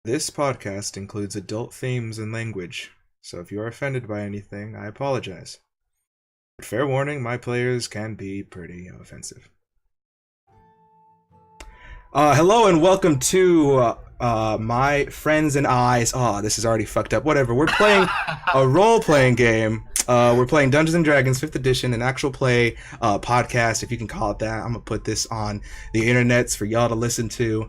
This podcast includes adult themes and language, so if you are offended by anything, I apologize. But fair warning, my players can be pretty offensive. Hello and welcome to my friends and I's. Oh, this is already fucked up. Whatever. We're playing a role-playing game. We're playing Dungeons and Dragons 5th edition, an actual play podcast, if you can call it that. I'm gonna put this on the internets for y'all to listen to.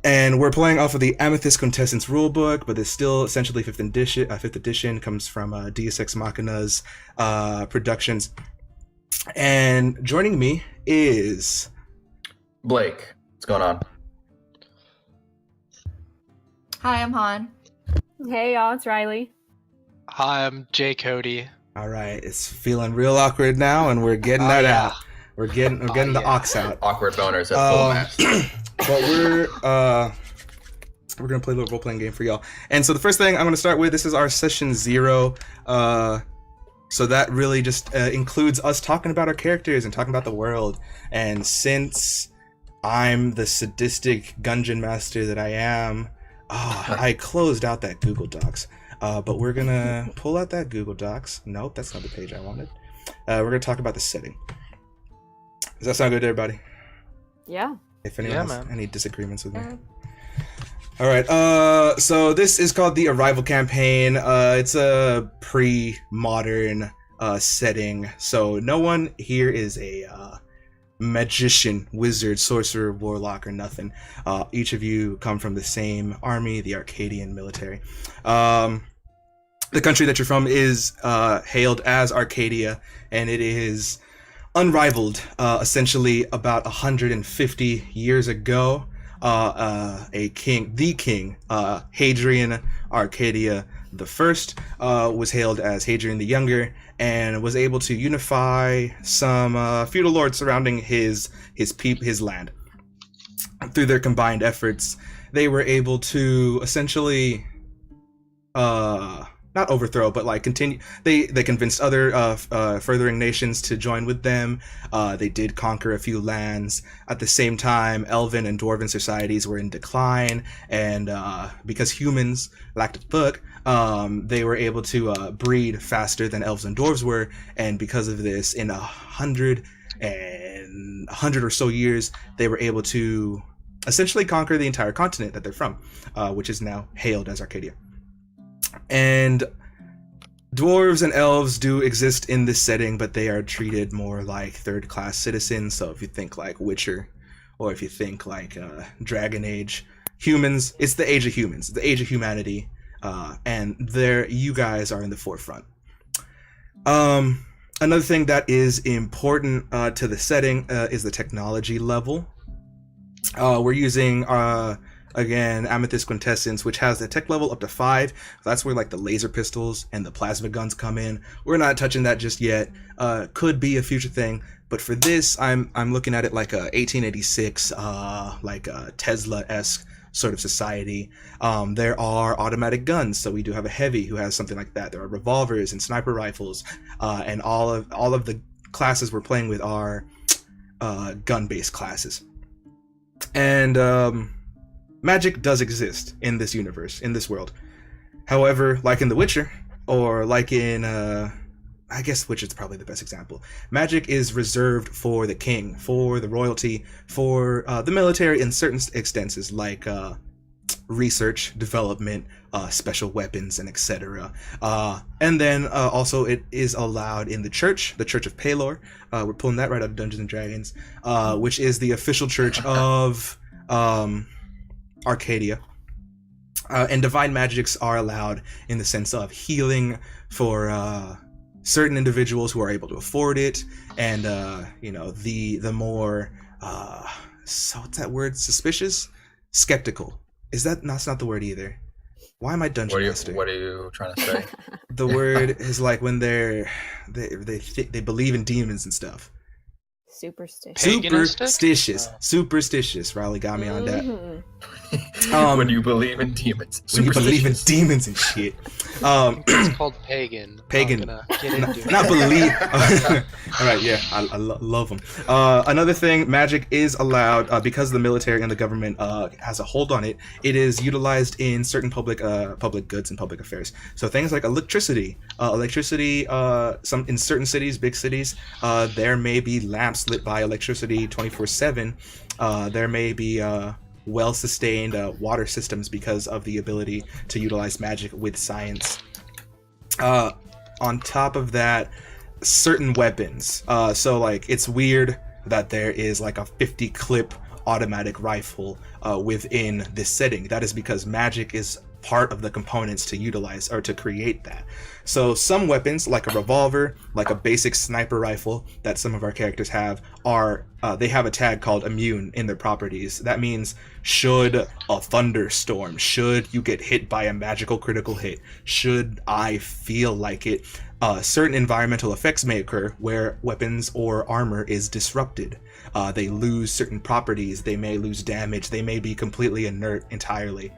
And we're playing off of the Amethyst Quintessence rulebook, but it's still essentially 5th edition. 5th edition comes from Deus Ex Machina's productions. And joining me is Blake. What's going on? Hi, I'm Han. Hey y'all, it's Riley. Hi, I'm Jay Cody. all right. It's feeling real awkward now, and we're getting that out. We're getting the ox out. Awkward boners at full mast. But we're gonna play a little role playing game for y'all. And so the first thing I'm gonna start with, this is our session 0. So that really just includes us talking about our characters and talking about the world. And since I'm the sadistic gungeon master that I am, I closed out that Google Docs. But we're gonna pull out that Google Docs. Nope, that's not the page I wanted. We're gonna talk about the setting. Does that sound good to everybody? Yeah. If anyone has any disagreements with me. Yeah. All right. So this is called the Arrival Campaign. It's a pre-modern setting. So no one here is a magician, wizard, sorcerer, warlock, or nothing. Each of you come from the same army, the Arcadian military. The country that you're from is hailed as Arcadia, and it is unrivaled. Essentially, about 150 years ago, the king, Hadrian Arcadia the First, was hailed as Hadrian the Younger, and was able to unify some feudal lords surrounding his land. Through their combined efforts, they were able to essentially not overthrow, but like continue. They convinced other furthering nations to join with them. They did conquer a few lands. At the same time, elven and dwarven societies were in decline, and because humans lacked a book, they were able to breed faster than elves and dwarves were, and because of this, in 100 or so years, they were able to essentially conquer the entire continent that they're from, which is now hailed as Arcadia. And dwarves and elves do exist in this setting, but they are treated more like third-class citizens. So if you think like Witcher, or if you think like Dragon Age, humans, it's the age of humans, the age of humanity, and there you guys are in the forefront. Another thing that is important to the setting is the technology level. We're using again, Amethyst Quintessence, which has the tech level up to 5. That's where like the laser pistols and the plasma guns come in. We're not touching that just yet. Could be a future thing, but for this, I'm looking at it like a 1886, like a Tesla-esque sort of society. There are automatic guns, so we do have a heavy who has something like that. There are revolvers and sniper rifles, and all of the classes we're playing with are gun-based classes. And magic does exist in this universe, in this world. However, like in The Witcher, or like in, I guess Witcher's probably the best example, magic is reserved for the king, for the royalty, for the military in certain extents, like research, development, special weapons, and etc. And then also it is allowed in the Church of Pelor. We're pulling that right out of Dungeons and Dragons, which is the official church of Arcadia. And divine magics are allowed in the sense of healing for certain individuals who are able to afford it, and the more so what's that word? Suspicious? Skeptical. That's not the word either. Why am I dungeon master? What are you trying to say? The word is like when they believe in demons and stuff. Superstitious. Paganistic? Superstitious. Riley got me on that. Mhm. When you believe in demons. When you believe in Superstitious. demons and shit. It's called pagan. Pagan. I'm not gonna get into it. Not believe. All right, yeah, I love them. Another thing, magic is allowed because the military and the government has a hold on it. It is utilized in certain public goods and public affairs. So things like electricity. Some in certain cities, big cities, there may be lamps lit by electricity 24/7. There may be well-sustained water systems because of the ability to utilize magic with science. On top of that, certain weapons. So like it's weird that there is like a 50 clip automatic rifle within this setting. That is because magic is part of the components to utilize or to create that. So some weapons, like a revolver, like a basic sniper rifle that some of our characters have, are they have a tag called immune in their properties. That means should a thunderstorm, should you get hit by a magical critical hit, should I feel like it, certain environmental effects may occur where weapons or armor is disrupted. They lose certain properties, they may lose damage, they may be completely inert entirely.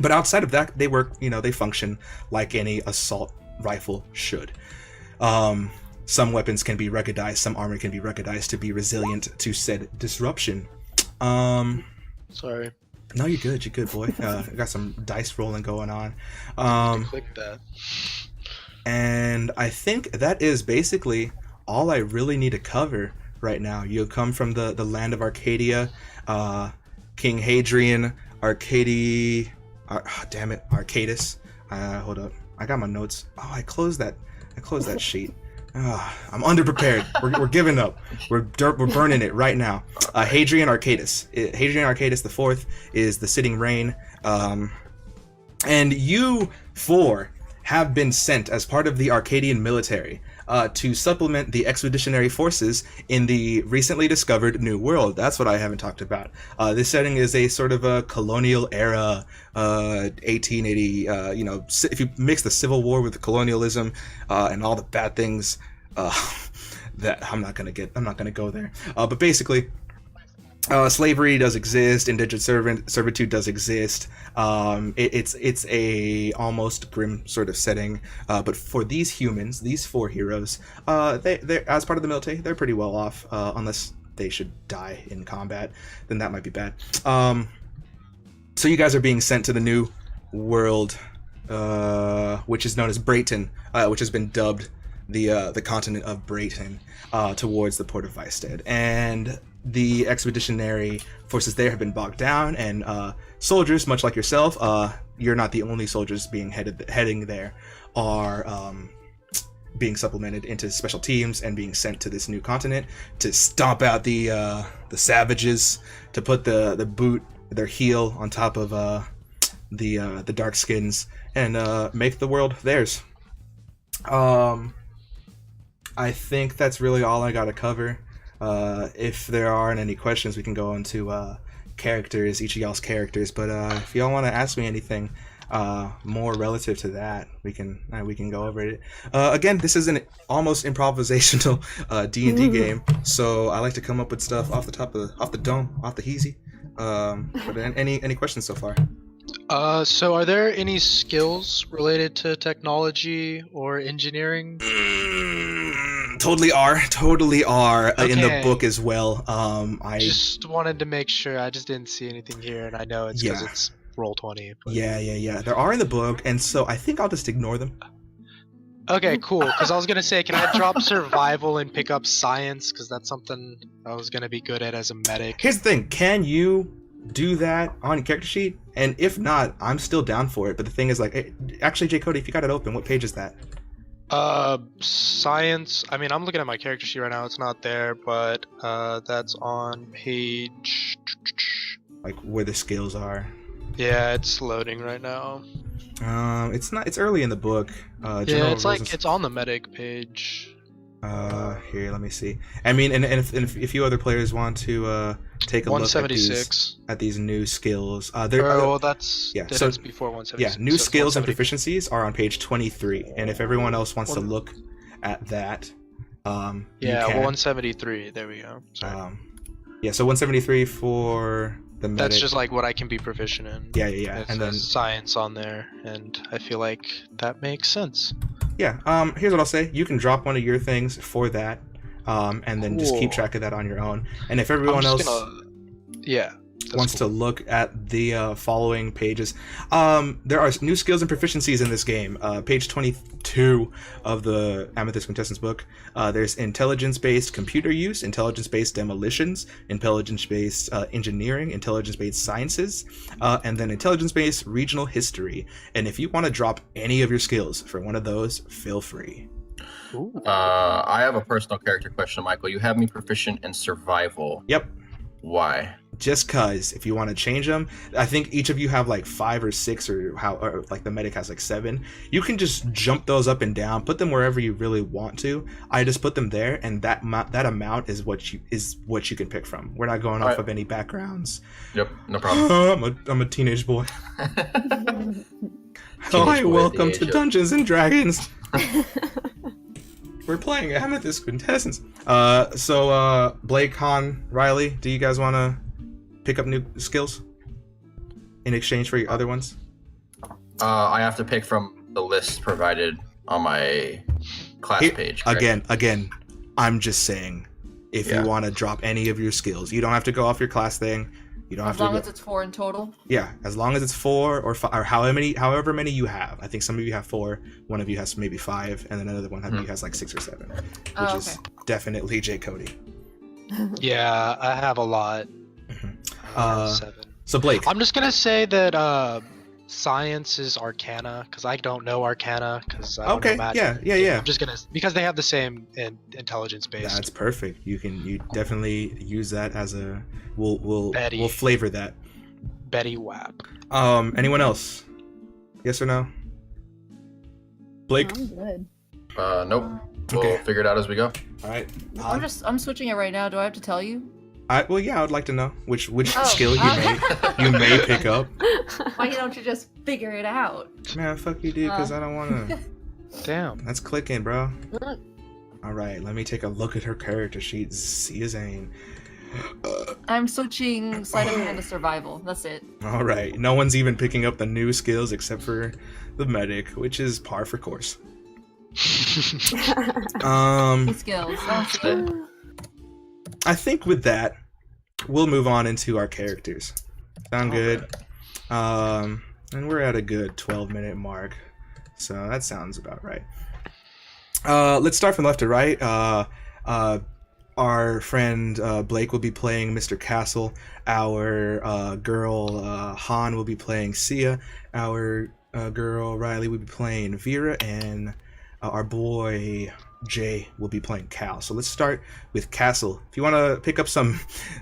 But outside of that, they work, they function like any assault rifle should. Some weapons can be ruggedized, some armor can be ruggedized to be resilient to said disruption. Sorry. No, you're good, boy. I got some dice rolling going on. Click that. And I think that is basically all I really need to cover right now. You come from the land of Arcadia, King Hadrian, Arcadus. Hold up, I got my notes. Oh, I closed that sheet. I'm underprepared. We're giving up. We're burning it right now. Hadrian Arcadus. Hadrian Arcadus IV is the sitting reign. And you four have been sent as part of the Arcadian military to supplement the expeditionary forces in the recently discovered New World. That's what I haven't talked about. This setting is a sort of a colonial era, 1880. If you mix the Civil War with the colonialism and all the bad things, that I'm not gonna go there. But basically, slavery does exist, indentured servitude does exist. It's a almost grim sort of setting, but for these humans, these four heroes, they're as part of the military, they're pretty well off, unless they should die in combat, then that might be bad. So you guys are being sent to the New World, which is known as Breyton, which has been dubbed the continent of Breyton, towards the port of Weisted, and the expeditionary forces there have been bogged down, and soldiers, much like yourself, you're not the only soldiers being heading there, are being supplemented into special teams and being sent to this new continent to stomp out the savages, to put their heel on top of the dark skins, and make the world theirs. I think that's really all I gotta cover. If there aren't any questions, we can go into characters, each of y'all's characters. But if y'all want to ask me anything more relative to that, we can go over it. Again, this is an almost improvisational D&D game, so I like to come up with stuff off the dome, off the heezy. But any questions so far? So are there any skills related to technology or engineering? Totally are Okay. in the book as well. I just wanted to make sure. I just didn't see anything here, and I know it's because it's Roll20. But... Yeah. There are in the book, and so I think I'll just ignore them. Okay, cool. Because I was gonna say, can I drop survival and pick up science? Because that's something I was gonna be good at as a medic. Here's the thing: can you do that on your character sheet? And if not, I'm still down for it. But the thing is, like, actually, J. Cody, if you got it open, what page is that? Science. I mean, I'm looking at my character sheet right now. It's not there, but that's on page. Like where the skills are. Yeah, it's loading right now. It's not. It's early in the book. Yeah, it's like it's on the medic page. Here, let me see. I mean, and if you other players want to take a look at these new skills, that's so before 176. yeah, new so skills and proficiencies are on page 23, and if everyone else wants to look at that, Yeah, can. 173. There we go. Sorry. Yeah, so 173 for the medic. That's just like what I can be proficient in. Yeah. It And then says science on there, and I feel like that makes sense. yeah, here's what I'll say. You can drop one of your things for that, and then just keep track of that on your own. And if everyone else wants to look at the following pages, there are new skills and proficiencies in this game. Page 22 of the Amethyst Contestants book. There's intelligence-based computer use, intelligence-based demolitions, intelligence-based engineering, intelligence-based sciences, and then intelligence-based regional history. And if you want to drop any of your skills for one of those, feel free. I have a personal character question, Michael. You have me proficient in survival. Yep. Why? Just cause if you want to change them, I think each of you have like 5 or 6 or like the medic has like 7. You can just jump those up and down, put them wherever you really want to. I just put them there, and that amount is what you can pick from. We're not going off of any backgrounds. Yep, no problem. I'm a teenage boy. Hi, welcome to Dungeons and Dragons. We're playing Amethyst Contestants. So Blake, Han, Riley, do you guys want to pick up new skills in exchange for your other ones? I have to pick from the list provided on my class page. Correct? Again, I'm just saying, if you want to drop any of your skills, you don't have to go off your class thing. You don't have to. As long as it's 4 in total. Yeah, as long as it's 4 or 5, or however many you have. I think some of you have 4, one of you has maybe 5, and then another one of you has like 6 or 7, which is definitely J. Cody. Yeah, I have a lot. 7. So Blake, I'm just gonna say that science is Arcana because I don't know Arcana because I don't know magic. Yeah. I'm just gonna because they have the same intelligence base. That's perfect. You definitely use that as a we'll flavor that. Betty Wap. Anyone else? Yes or no? Blake? I'm good. Nope. We'll figure it out as we go. All right. I'm switching it right now. Do I have to tell you? I would like to know which skill you may pick up. Why don't you just figure it out? Man, fuck you, dude, because I don't want to. Damn. That's clicking, bro. All right, let me take a look at her character sheet. See his aim. I'm switching sleight of hand to survival. That's it. All right, no one's even picking up the new skills except for the medic, which is par for course. Skills. I think with that, we'll move on into our characters. Sound good? And we're at a good 12-minute mark, so that sounds about right. Let's start from left to right. Our friend Blake will be playing Mr. Castle. Our girl Han will be playing Sia. Our girl Riley will be playing Vera, and our boy Jay will be playing Cal. So let's start with Castle. If you want to pick up some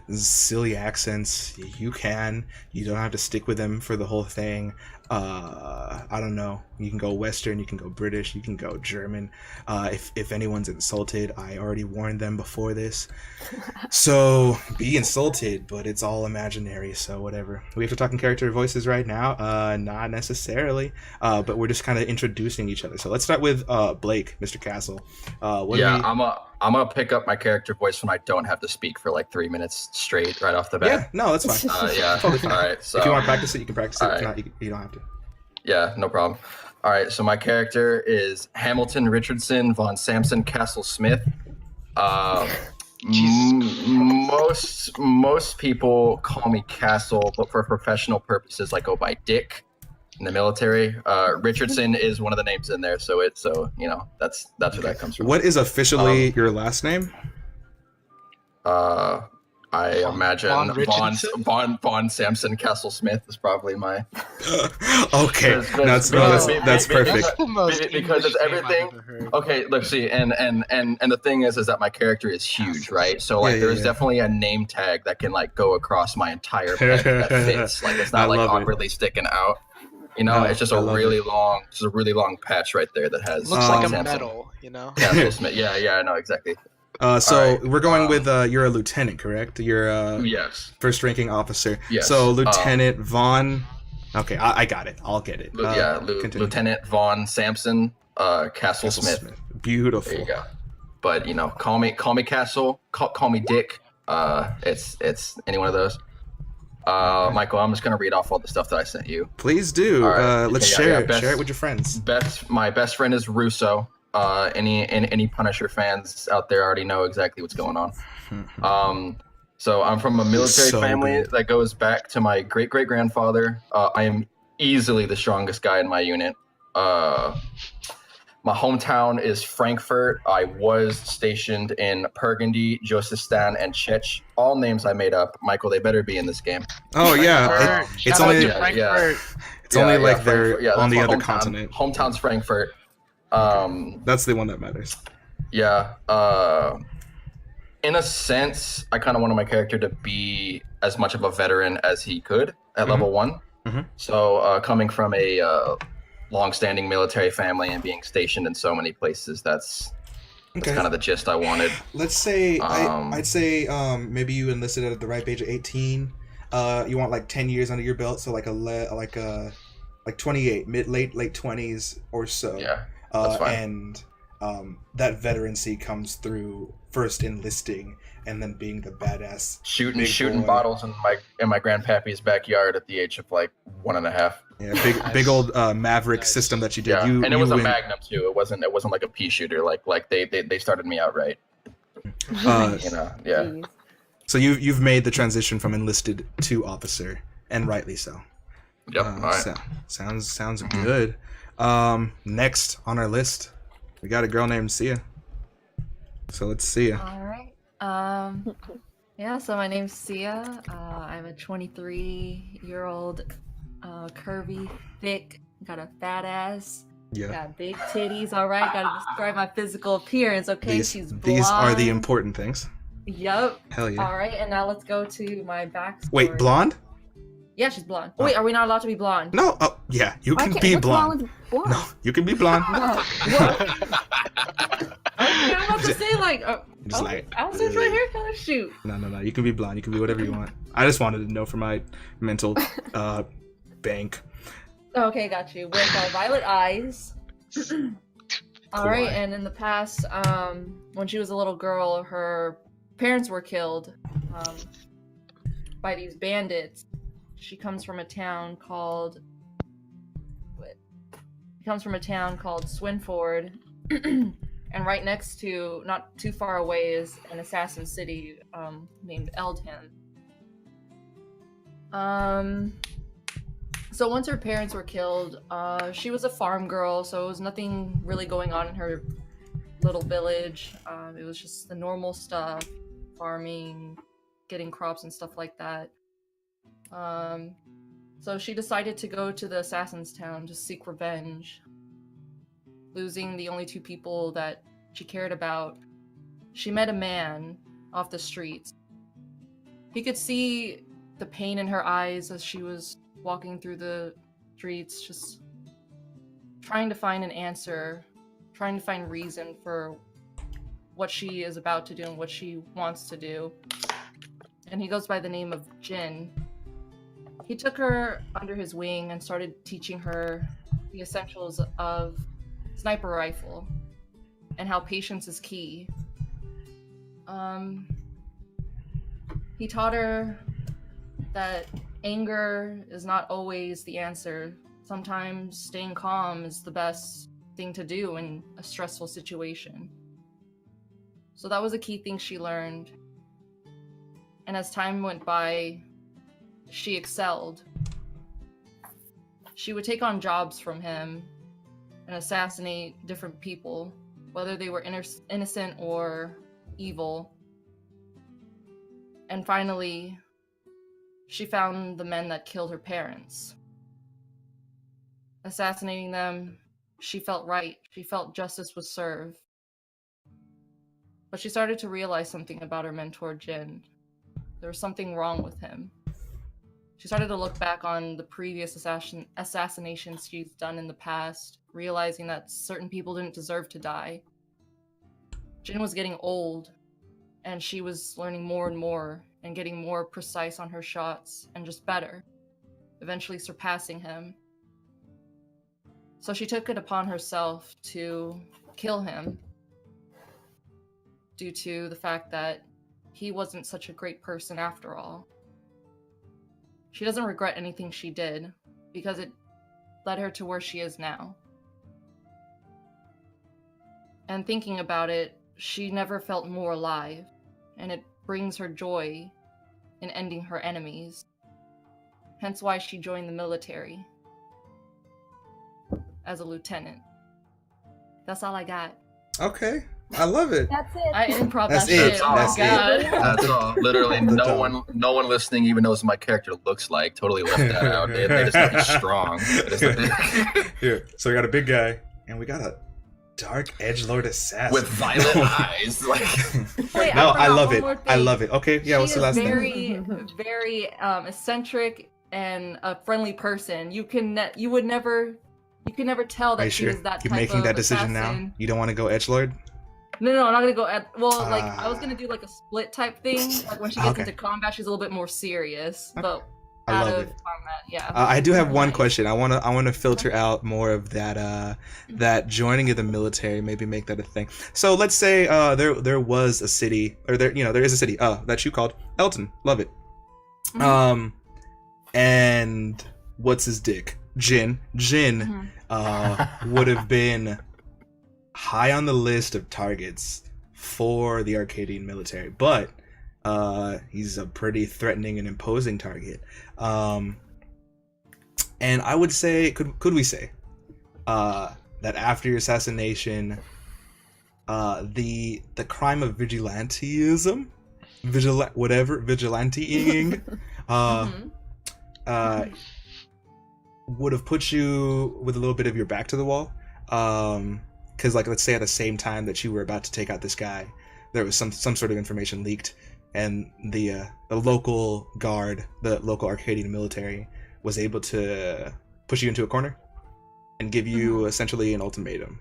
silly accents, you can. You don't have to stick with them for the whole thing. I don't know. You can go Western, you can go British, you can go German. If anyone's insulted, I already warned them before this. So be insulted, but it's all imaginary, so whatever. We have to talk in character voices right now? Not necessarily. But we're just kind of introducing each other. So let's start with Blake, Mr. Castle. I'm gonna pick up my character voice when I don't have to speak for like 3 minutes straight right off the bat. Yeah, no, that's fine. Totally fine. All right. So if you want to practice it, you can practice it. If not, you don't have to. Yeah, no problem. All right, so my character is Hamilton Richardson von Samson Castle Smith. Most people call me Castle, but for professional purposes, I go by Dick in the military. Richardson is one of the names in there, so that's where that comes from. What is officially your last name? I imagine Von Samson Castle Smith is probably my. Okay, that's perfect. Because it's everything. Okay, look, see, and the thing is that my character is huge, right? So there's definitely a name tag that can go across my entire head that fits. It's not awkwardly sticking out. It's just a really long patch right there that has. Looks like a Samson. medal, Castle Smith. Yeah, I know exactly. We're going with you're a lieutenant, correct? You're yes, first ranking officer. Yes. So Lieutenant Von. Okay, I got it. I'll get it. Lieutenant Von Samson Castle Smith. Beautiful. There you go. but call me Castle, call me Dick. It's any one of those. Michael, I'm just gonna read off all the stuff that I sent you. Please do. Right. Let's share it. Share it with your friends. My best friend is Russo. Any Punisher fans out there already know exactly what's going on. So I'm from a military family that goes back to my great-great-grandfather. I am easily the strongest guy in my unit. My hometown is Frankfurt. I was stationed in Burgundy, Josistan, and Czech. All names I made up. Michael, they better be in this game. Oh yeah, it's only Frankfurt. like they're on the other continent. Hometown's Frankfurt. That's the one that matters. Yeah. In a sense, I kind of wanted my character to be as much of a veteran as he could at level 1. Mm-hmm. So coming from a long-standing military family and being stationed in so many places, that's kind of the gist I wanted. Let's say I'd say maybe you enlisted at the ripe age of 18. You want like 10 years under your belt, so like 28, late 20s or so. Yeah, that's fine. And that veterancy comes through first enlisting and then being the badass shooting bottles in my grandpappy's backyard at the age of like 1.5. Yeah, big old Maverick system that you did. Yeah, and it was a Magnum too. It wasn't like a pea shooter. Like they started me out right. Yeah. So you've made the transition from enlisted to officer, and rightly so. Yep. All right. Sounds good. Next on our list, we got a girl named Sia. So let's see ya. All right. Yeah. So my name's Sia. I'm a 23-year-old, curvy, thick, got a fat ass. Yeah. Got big titties. All right. Gotta describe my physical appearance. Okay. She's blonde. These are the important things. Yep. Hell yeah. All right. And now let's go to my backstory. Wait, blonde? Yeah, she's blonde. Oh. Wait, are we not allowed to be blonde? No. Oh, yeah. You can be blonde. No, you can be blonde. No. I'm about to say I was just right here, kind of shoot. No. You can be blonde. You can be whatever you want. I just wanted to know for my mental bank. Okay, got you. With violet eyes. All right, and in the past, when she was a little girl, her parents were killed by these bandits. She comes from a town called Swinford. And right next to, not too far away, is an assassin city named Eldham. So once her parents were killed, she was a farm girl, so it was nothing really going on in her little village. It was just the normal stuff, farming, getting crops and stuff like that. So she decided to go to the assassin's town to seek revenge. Losing the only two people that she cared about, she met a man off the streets. He could see the pain in her eyes as she was walking through the streets, just trying to find an answer, trying to find reason for what she is about to do and what she wants to do. And he goes by the name of Jin. He took her under his wing and started teaching her the essentials of sniper rifle and how patience is key. He taught her that anger is not always the answer. Sometimes staying calm is the best thing to do in a stressful situation. So that was a key thing she learned. And as time went by, she excelled. She would take on jobs from him and assassinate different people, whether they were innocent or evil. And finally, she found the men that killed her parents. Assassinating them, she felt right. She felt justice was served. But she started to realize something about her mentor, Jin. There was something wrong with him. She started to look back on the previous assassinations she's done in the past, realizing that certain people didn't deserve to die. Jin was getting old, and she was learning more and more, and getting more precise on her shots, and just better, eventually surpassing him. So she took it upon herself to kill him. due to the fact that he wasn't such a great person after all. She doesn't regret anything she did because it led her to where she is now. And thinking about it, she never felt more alive, and it brings her joy in ending her enemies. Hence why she joined the military as a lieutenant. That's all I got. Okay, I love it. That's it. I improv That's that it. shit. Oh my That's god. it. That's all. Literally, no one listening even knows what my character looks like. Totally left that out. They just think he's strong. Here, so we got a big guy, and we got a dark edgelord assassin with violet eyes. Like, Wait, no, I love one it. more thing. I love it. Okay, yeah. What's the last thing? Very eccentric and a friendly person. You could never tell that she was that You're type making of that decision assassin. now? You don't want to go edgelord? No, I'm not gonna go at. Well, like I was gonna do like a split type thing. Like when she gets Okay. into combat, she's a little bit more serious. But I out love of it. combat, yeah. I do have one Nice. question. I wanna filter out more of that that joining of the military. Maybe make that a thing. So let's say there was a city, or there is a city that you called Elton. Love it. Mhm. And what's his dick? Jin Mhm. would have been high on the list of targets for the Arcadian military, but he's a pretty threatening and imposing target. And I would say, could we say that after your assassination, the crime of vigilanteism, vigilanteing, Mhm. would have put you with a little bit of your back to the wall. Because, like, let's say at the same time that you were about to take out this guy, there was some sort of information leaked, and the local guard, the local Arcadian military, was able to push you into a corner and give you essentially an ultimatum,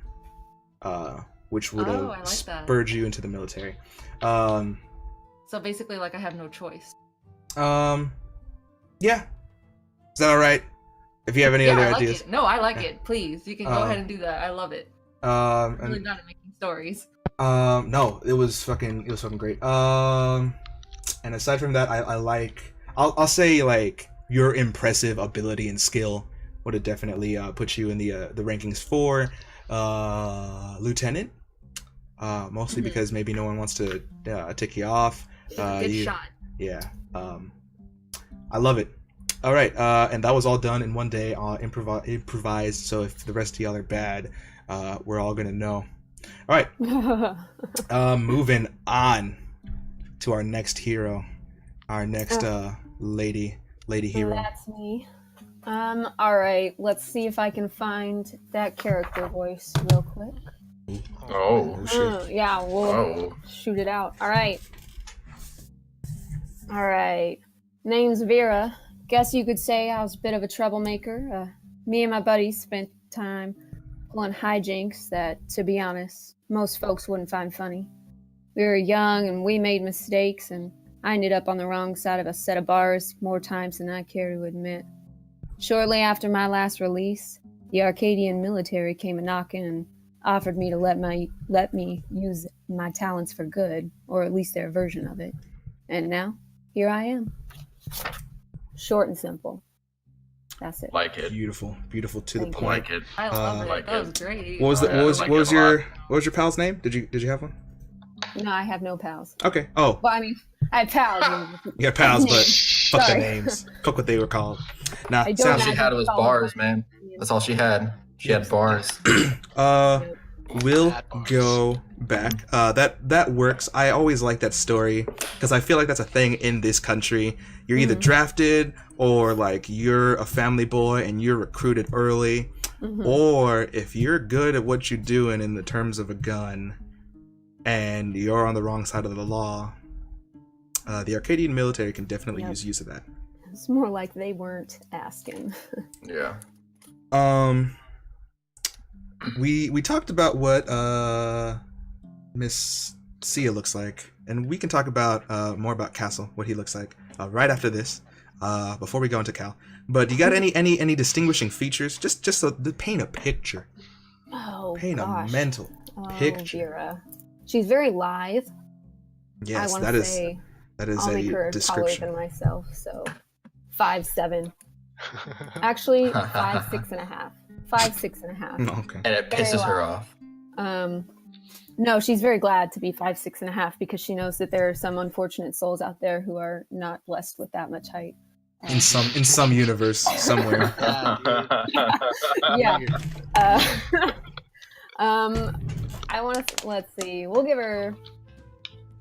which would I have like that. spurred you into the military. So basically, like I have no choice. Yeah. Is that all right? If you have any other I like ideas. it. No, I like Yeah. it. Please, you can go ahead and do that. I love it. I'm really And, not at making stories. no, it was fucking great. And aside from that, I'll say like your impressive ability and skill would have definitely put you in the rankings for lieutenant. Mostly because maybe no one wants to tick you off. Good shot. Yeah. I love it. All right, and that was all done in one day, improvised. So if the rest of y'all are bad, we're all gonna know. All right, moving on to our next hero, our next lady hero. That's me. All right. Let's see if I can find that character voice real quick. oh, Shit. Yeah, we'll oh, shoot it out. All right. Name's Vera. Guess you could say I was a bit of a troublemaker. Me and my buddies spent time pulling hijinks that, to be honest, most folks wouldn't find funny. We were young and we made mistakes, and I ended up on the wrong side of a set of bars more times than I care to admit. Shortly after my last release, the Arcadian military came a-knocking and offered me to let me use my talents for good, or at least their version of it. And now, here I am. Short and simple. That's it. like it, Beautiful to the Thank you. point. like it. I love it. like That it. was great. What was Yeah, I like it a what was your pal's name? Did you have one? No, I have no pals. Okay. Oh, Well, I mean, I have pals. you have pals, but fuck the Sorry. names. Fuck what they were called. Nah, I don't All sounds she had was bars, man. That's all she had. She had bars. We'll Bad bars. go back. That works. I always like that story because I feel like that's a thing in this country. You're either drafted or like you're a family boy and you're recruited early, or if you're good at what you're doing in the terms of a gun and you're on the wrong side of the law, the Arcadian military can definitely use of that. It's more like they weren't asking. Yeah. We talked about what Miss Sia looks like, and we can talk about more about Castle, what he looks like, right after this. Before we go into Cal, but you got any distinguishing features? Just so to paint a picture, Oh, paint gosh. a mental picture. Vera. She's very lithe, Yes, I that want to is say that is I'll make a her taller description. than myself, so 5'7". Actually, 5'6.5". 5'6.5". Okay. And it Very pisses her loud. off. No, she's very glad to be 5'6.5" because she knows that there are some unfortunate souls out there who are not blessed with that much height. In some universe somewhere. Yeah. I want to. Let's see. We'll give her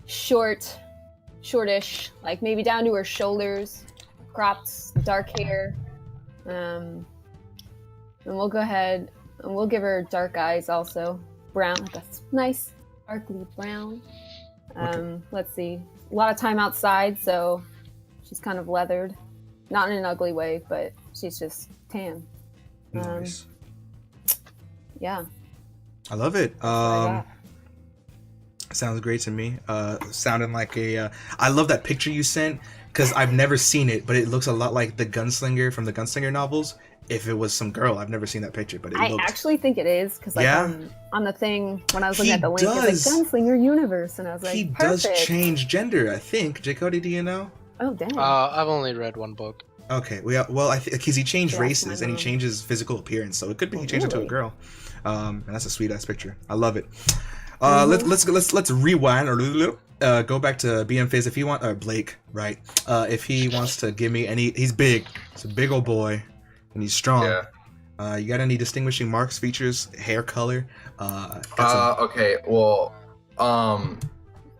shortish, like maybe down to her shoulders, cropped, dark hair. And we'll go ahead and we'll give her dark eyes also, brown, like a nice sparkly brown. Okay. Let's see. A lot of time outside, so she's kind of leathered, not in an ugly way, but she's just tan. Nice. Yeah. I love it. That's what I got. Sounds great to me. Sounding like a. I love that picture you sent because I've never seen it, but it looks a lot like the gunslinger from the Gunslinger novels. If it was some girl, I've never seen that picture, but it I looked. actually think it is because, like, Yeah? on the thing when I was looking He at the link, does. it's like Gunslinger Universe, and I was like, He perfect. does change gender, I think. J. Cody, do you know? Oh damn. I've only read one book. Okay, well, I think because he changed Yeah, races and he I know. changes physical appearance, so it could be he changed it to a Really? girl. And that's a sweet ass picture. I love it. Let's rewind or go back to BM Fizz if he want, or Blake, right? If he wants to give me any, he's big. He's a big old boy, and he's strong. Yeah. You got any distinguishing marks, features, hair color? Okay. Well,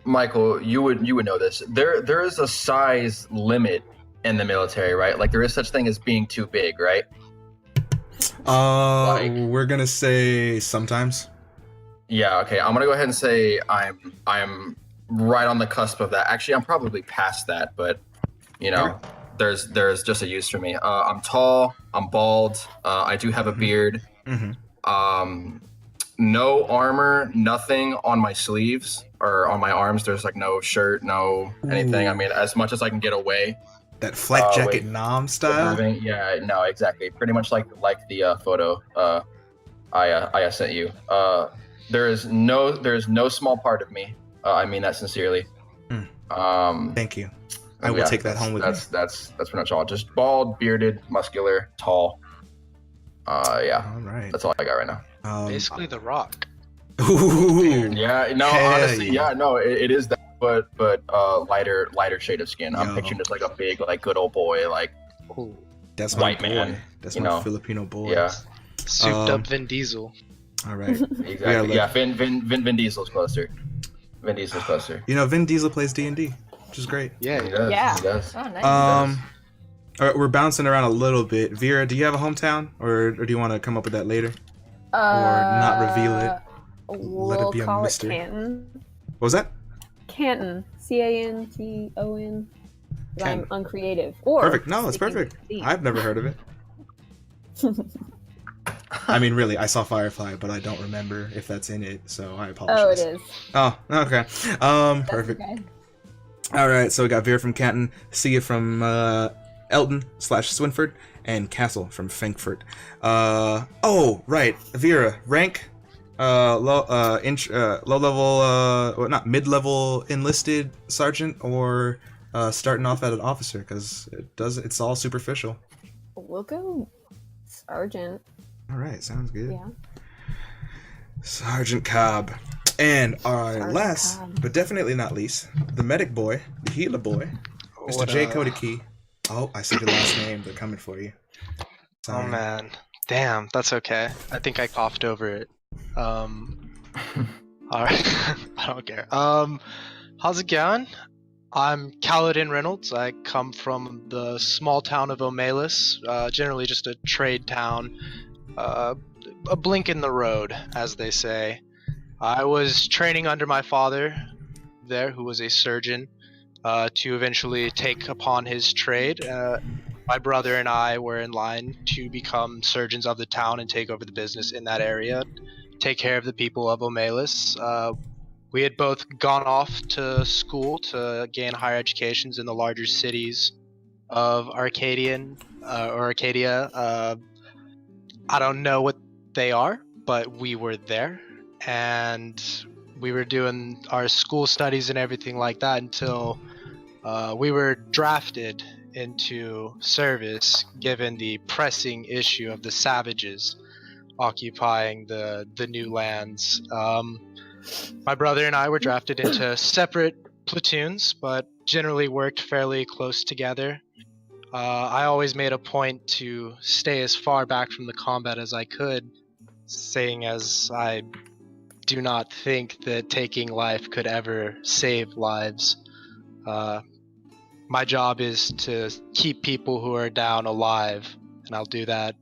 Michael, you would know this. There is a size limit in the military, right? Like there is such thing as being too big, right? We're gonna say sometimes. Yeah. Okay. I'm gonna go ahead and say I'm right on the cusp of that. Actually, I'm probably past that, but you know, there's just a use for me. I'm tall. I'm bald. I do have a beard. Mm-hmm. No armor, nothing on my sleeves or on my arms. There's like no shirt, no anything. I mean, as much as I can get away. That flak jacket nom style. Yeah, no, exactly. Pretty much like the photo I sent you. There's no small part of me. I mean that sincerely. Thank you. I will take that home with me. That's pretty much all. Just bald, bearded, muscular, tall. Yeah. All right. That's all I got right now. Basically, The Rock. Ooh. Yeah. No. Honestly, yeah. No. It is that, but lighter shade of skin. I'm picturing just like a big, like good old boy, like That's my white boy. man. That's my Filipino boy. Yeah. Souped up Vin Diesel. All right. Exactly. Yeah. Vin Diesel's closer. Vin Diesel's closer. You know, Vin Diesel plays D&D, which is great. Yeah. He does. Yeah. He does. Oh, nice. All right, we're bouncing around a little bit. Vera, do you have a hometown, or do you want to come up with that later, or not reveal it? Let it be a call mystery. It Canton. What was that? Canton. Canton. I'm Canton. uncreative. Or Perfect. No, it's perfect. I've never heard of it. I mean, really, I saw Firefly, but I don't remember if that's in it, so I apologize. Oh, it is. Oh, okay. Perfect. Okay. All right, so we got Vera from Canton, Sia from Elton/Swinford, and Castle from Frankfurt. Oh, right, Vera, rank, low level, well, not mid-level enlisted sergeant, or starting off at an officer, because it's all superficial. We'll go sergeant. All right, sounds good. Yeah. Sergeant Cobb. And our Sergeant last, Cobb. but definitely not least, the medic boy, the healer boy, Mr. What, J. Cody Key. Oh, I see your last name. They're coming for you. Oh Sorry. man, damn, that's okay. I think I coughed over it. All right, I don't care. How's it going? I'm Kaladin Reynolds. I come from the small town of Omelis, generally just a trade town, a blink in the road, as they say. I was training under my father there, who was a surgeon, to eventually take upon his trade. My brother and I were in line to become surgeons of the town and take over the business in that area, take care of the people of Omelis. We had both gone off to school to gain higher educations in the larger cities of Arcadia. I don't know what they are, but we were there. And we were doing our school studies and everything like that until we were drafted into service, given the pressing issue of the savages occupying the new lands. My brother and I were drafted into separate platoons, but generally worked fairly close together. I always made a point to stay as far back from the combat as I could, saying as I do not think that taking life could ever save lives. My job is to keep people who are down alive, and I'll do that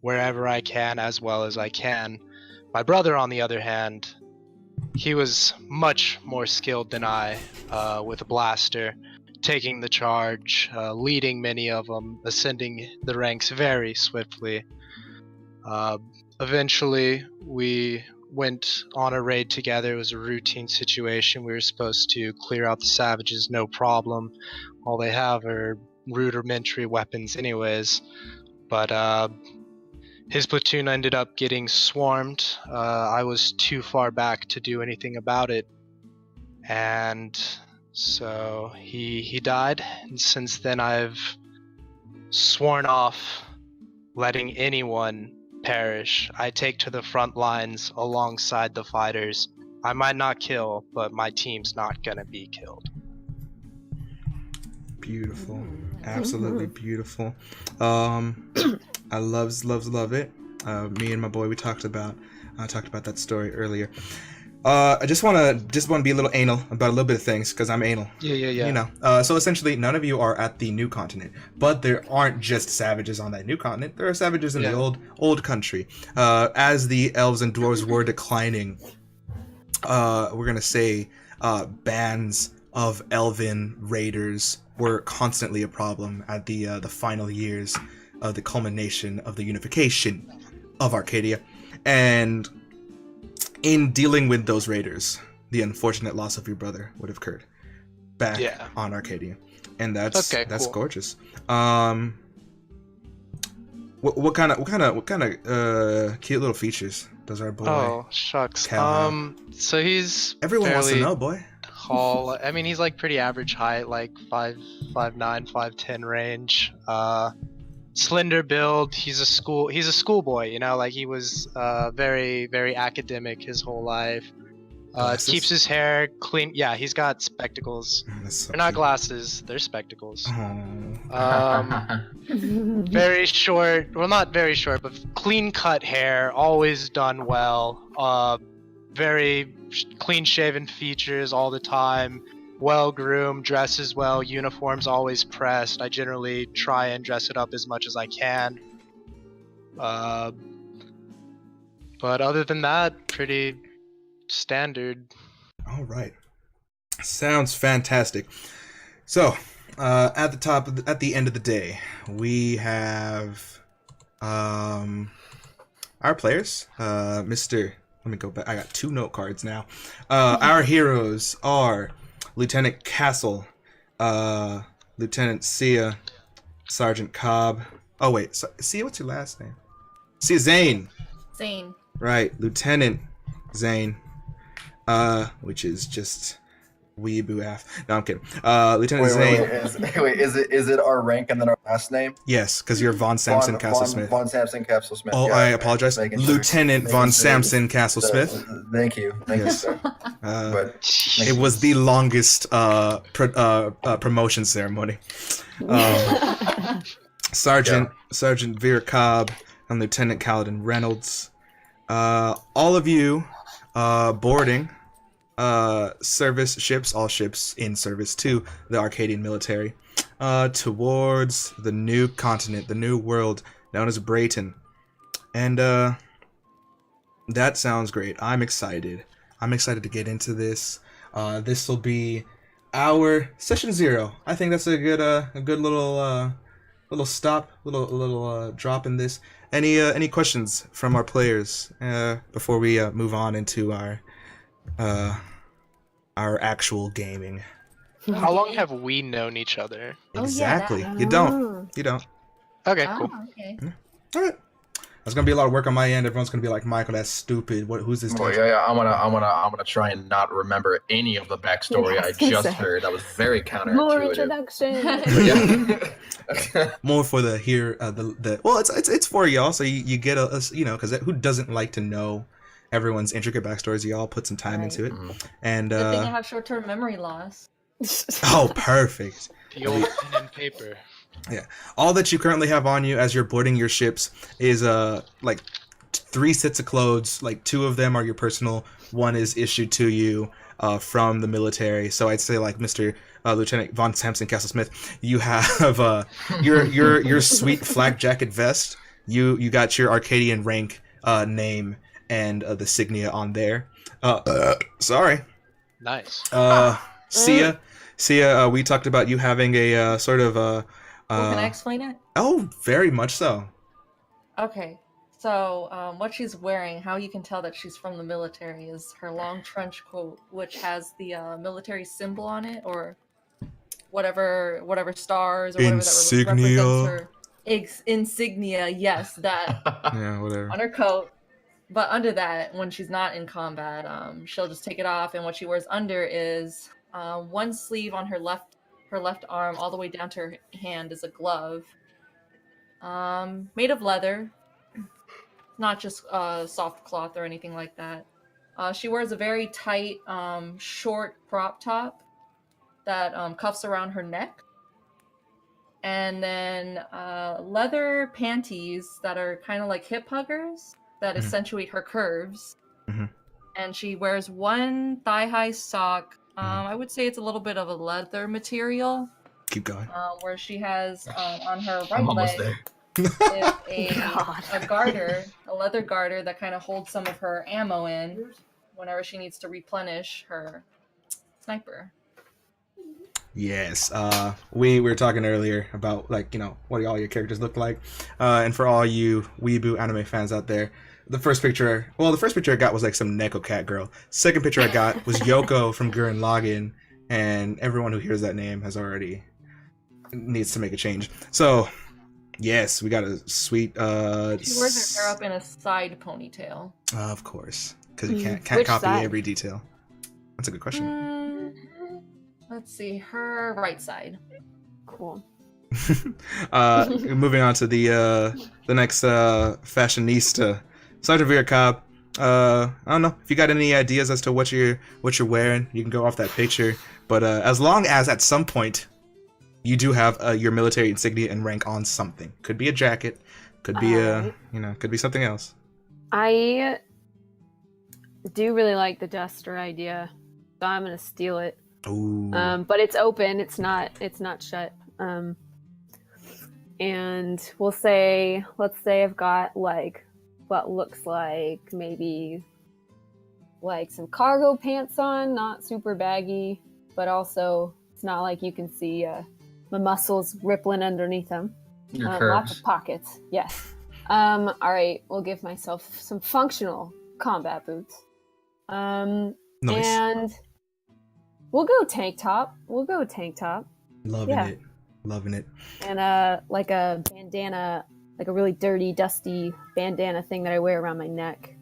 wherever I can as well as I can. My brother, on the other hand, he was much more skilled than I with a blaster, taking the charge, leading many of them, ascending the ranks very swiftly. Eventually, we went on a raid together. It was a routine situation. We were supposed to clear out the savages, no problem. All they have are rudimentary weapons anyways. But his platoon ended up getting swarmed. I was too far back to do anything about it. And so he died. And since then I've sworn off letting anyone perish. I take to the front lines alongside the fighters. I might not kill, but my team's not gonna be killed. Beautiful, absolutely beautiful. I love it. Me and my boy, we talked about that story earlier. I just want to be a little anal about a little bit of things because I'm anal. Yeah. You know. So essentially, none of you are at the new continent, but there aren't just savages on that new continent. There are savages in the old country. As the elves and dwarves were declining, we're gonna say bands of elven raiders were constantly a problem at the final years of the culmination of the unification of Arcadia, and in dealing with those raiders, the unfortunate loss of your brother would have occurred back on Arcadia, and that's cool. Gorgeous. What kind of cute little features does our boy? Oh shucks. Have? So he's everyone wants to know, boy. Tall. I mean, he's like pretty average height, like 5'9", 5'10" range. Slender build. He's a schoolboy, you know, like he was very, very academic his whole life. Keeps his hair clean. Yeah, he's got spectacles. So they're not glasses, they're spectacles. Very short, well, not very short, but clean cut hair, always done well. Very clean shaven features all the time. Well groomed, dresses well, uniforms always pressed. I generally try and dress it up as much as I can. But other than that, pretty standard. All right, sounds fantastic. So, at the end of the day, we have our players. Mr. Let me go back. I got 2 note cards now. Our heroes are Lieutenant Castle, Lieutenant Sia, Sergeant Cobb. Oh wait, Sia, what's your last name? Sia Zane. Zane. Right, Lieutenant Zane, which is just weeaboo af. No, I'm kidding. Lieutenant Zane. Wait, is it our rank and then our last name? Yes, because you're Von Samson Castle Smith. Von Samson Castle Smith. Oh, yeah, I apologize. Lieutenant Von Samson Castle Smith. Thank you, sir. But it was the longest promotion ceremony. Sergeant Vera Cobb and Lieutenant Kaladin Reynolds. All of you boarding service ships, all ships in service to the Arcadian military, towards the new continent, the new world known as Breyton. And that sounds great. I'm excited. I'm excited to get into this. This will be our session 0. I think that's a good little stop, little drop in this. Any questions from our players before we move on into our actual gaming? How long have we known each other? Exactly. You don't. Okay, cool. Okay. All right. That's gonna be a lot of work on my end. Everyone's gonna be like, Michael, that's stupid. Who's this? Well, yeah, I'm gonna try and not remember any of the backstory I just heard. That was very counterintuitive. More introduction. Yeah. More for the here. Well, it's for y'all, so you get because who doesn't like to know everyone's intricate backstories? Y'all put some time into it, and Good thing I have short-term memory loss. Oh, perfect. The old pen and paper. Yeah. All that you currently have on you as you're boarding your ships is like 3 sets of clothes. Like 2 of them are your personal. 1 is issued to you from the military. So I'd say like Mr. Lieutenant Von Sampson Castle Smith, you have your sweet flak jacket vest. You got your Arcadian rank name and the signia on there. Sorry. Nice. Sia, we talked about you having a sort of Can I explain it? Oh, very much so. Okay, so what she's wearing, how you can tell that she's from the military, is her long trench coat, which has the military symbol on it, or whatever stars or whatever that represents her. Insignia, yes, that. Yeah, whatever. On her coat. But under that, when she's not in combat, she'll just take it off, and what she wears under is 1 sleeve on her left arm, all the way down to her hand, is a glove, made of leather, not just soft cloth or anything like that. She wears a very tight, short crop top that cuffs around her neck, and then leather panties that are kind of like hip huggers that accentuate her curves. And she wears 1 thigh-high sock. I would say it's a little bit of a leather material. Keep going. Where she has on her right leg is a garter, a leather garter that kind of holds some of her ammo in whenever she needs to replenish her sniper. Yes. We were talking earlier about what all your characters look like, and for all you weeaboo anime fans out there. The first picture I got was like some Neko Cat girl. Second picture I got was Yoko from Gurren Lagann, and everyone who hears that name needs to make a change. So, yes, we got a sweet. She wears her hair up in a side ponytail. Of course, because you can't copy every detail. That's a good question. Let's see, her right side. Cool. Moving on to the next fashionista. Sergeant Vera Cobb, I don't know if you got any ideas as to what you're wearing. You can go off that picture, but as long as at some point you do have your military insignia and rank on something, could be a jacket, could be could be something else. I do really like the duster idea, so I'm gonna steal it. Ooh. But it's open. It's not shut. And let's say I've got like what looks like maybe like some cargo pants on, not super baggy, but also it's not like you can see my muscles rippling underneath them. Your curves. Lots of pockets, yes. All right, we'll give myself some functional combat boots. Nice. And we'll go tank top. Loving it. And like a bandana, like a really dirty, dusty bandana thing that I wear around my neck.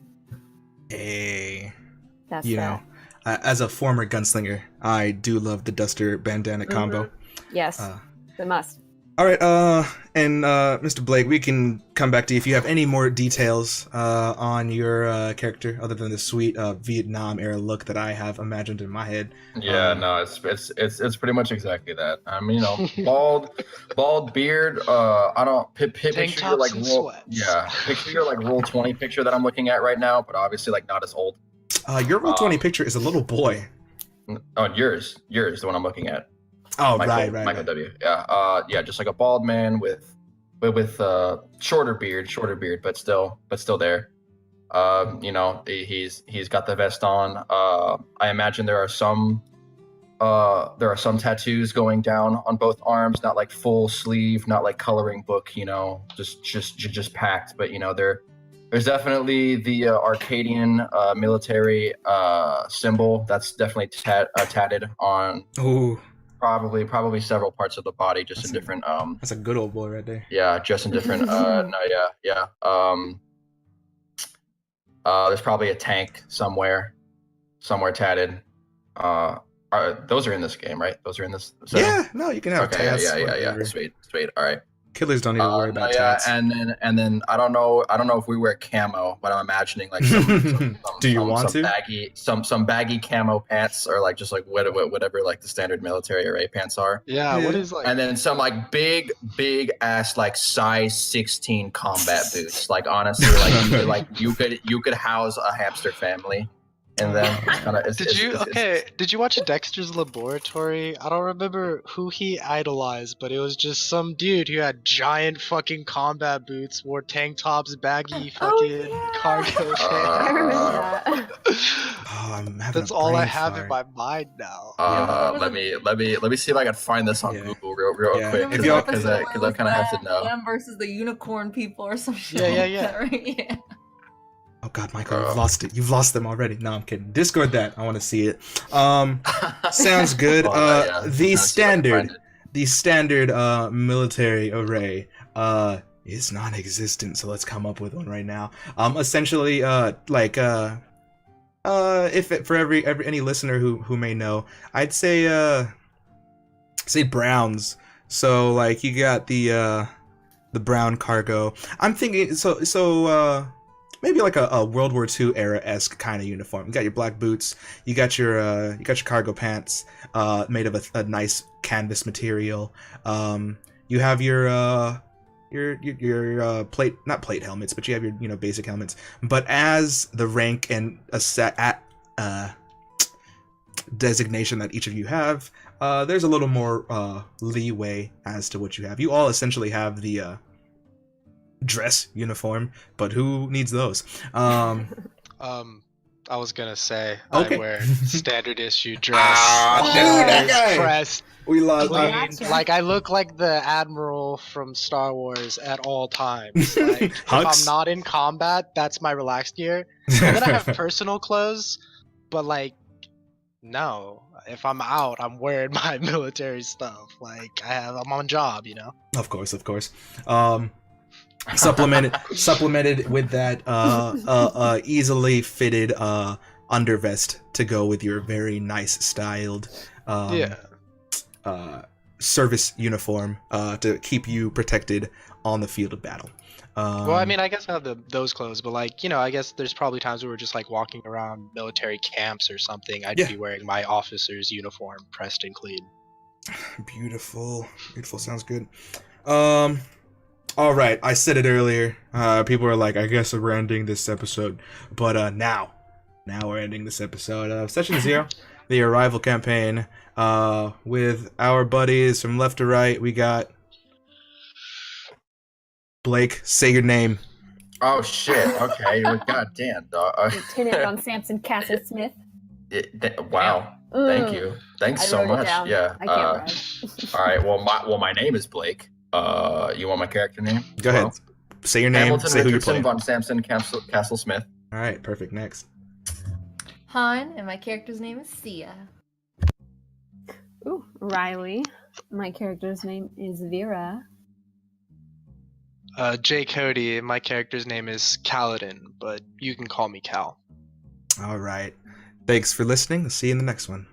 Hey. That's as a former gunslinger, I do love the duster bandana combo. Yes, the must. All right, and Mr. Blake, we can come back to you if you have any more details on your character other than the sweet Vietnam era look that I have imagined in my head. Yeah, no, it's pretty much exactly that. I mean, bald beard. I don't picture your like picture your like roll 20 picture that I'm looking at right now, but obviously like not as old. Your roll 20 picture is a little boy. Oh, yours, the one I'm looking at. Oh, Michael, right. Michael W. Yeah, just like a bald man with shorter beard, but still there. He's got the vest on. I imagine there are some tattoos going down on both arms, not like full sleeve, not like coloring book, just packed, but there's definitely the Arcadian military symbol that's definitely tatted on. Ooh. Probably several parts of the body, just in different. That's a good old boy right there. Yeah, just in different. There's probably a tank somewhere tatted. Those are in this game, right? Those are in this setting? Yeah, no, you can have tats. Yeah. Sweet. All right. Killers don't even worry about yeah, tats. and then I don't know if we wear camo, but I'm imagining like Do you want to? Some baggy camo pants, or like just like whatever like the standard military array pants are. Yeah, what is like? And then some like big ass like size 16 combat boots. Like honestly, like you could house a hamster family. And then did you watch Dexter's Laboratory? I don't remember who he idolized, but it was just some dude who had giant fucking combat boots, wore tank tops, baggy fucking cargo pants. I remember that. That's all I have in my mind now. Let me see if I can find this on Google real quick, because I kind of have to know. Them versus the unicorn people or some shit. Yeah. Right? Yeah. Oh God, Michael, you've lost it. You've lost them already. No, I'm kidding. Discord that. I want to see it. Sounds good. The standard military array is non-existent. So let's come up with one right now. Essentially, for any listener who may know, I'd say browns. So like you got the brown cargo. I'm thinking maybe like a World War II era-esque kind of uniform. You got your black boots, you got your cargo pants, made of a nice canvas material. You have your not plate helmets, but you have your basic helmets. But as the rank and designation that each of you have, there's a little more leeway as to what you have. You all essentially have the dress uniform, but who needs those? I was gonna say okay. I wear standard issue dress. Pressed, we lost. Like I look like the admiral from Star Wars at all times. Like, if I'm not in combat, that's my relaxed gear. And then I have personal clothes, but like no, if I'm out, I'm wearing my military stuff. Like I'm on job, Of course. Supplemented with that easily fitted undervest to go with your very nice styled service uniform to keep you protected on the field of battle. Well, I mean, I guess I have those clothes, but like, I guess there's probably times where we're just like walking around military camps or something. I'd be wearing my officer's uniform, pressed and clean. Beautiful, sounds good. All right, I said it earlier. People are like, I guess we're ending this episode, but now we're ending this episode of Session 0, the Arrival campaign, with our buddies from left to right. We got Blake. Say your name. Oh shit! Okay, God damn, dog. Lieutenant on Samson Castle Smith. Wow. Thank you. Thanks so much. Yeah. I can't all right. Well, my name is Blake. You want my character name? Go ahead. Say your name. Hamilton say Richardson who you're von Samson Castle Smith. All right, perfect. Next. Hanh, and my character's name is Sia. Ooh, Riley. My character's name is Vera. Jay Cody. My character's name is Kaladin, but you can call me Cal. All right. Thanks for listening. I'll see you in the next one.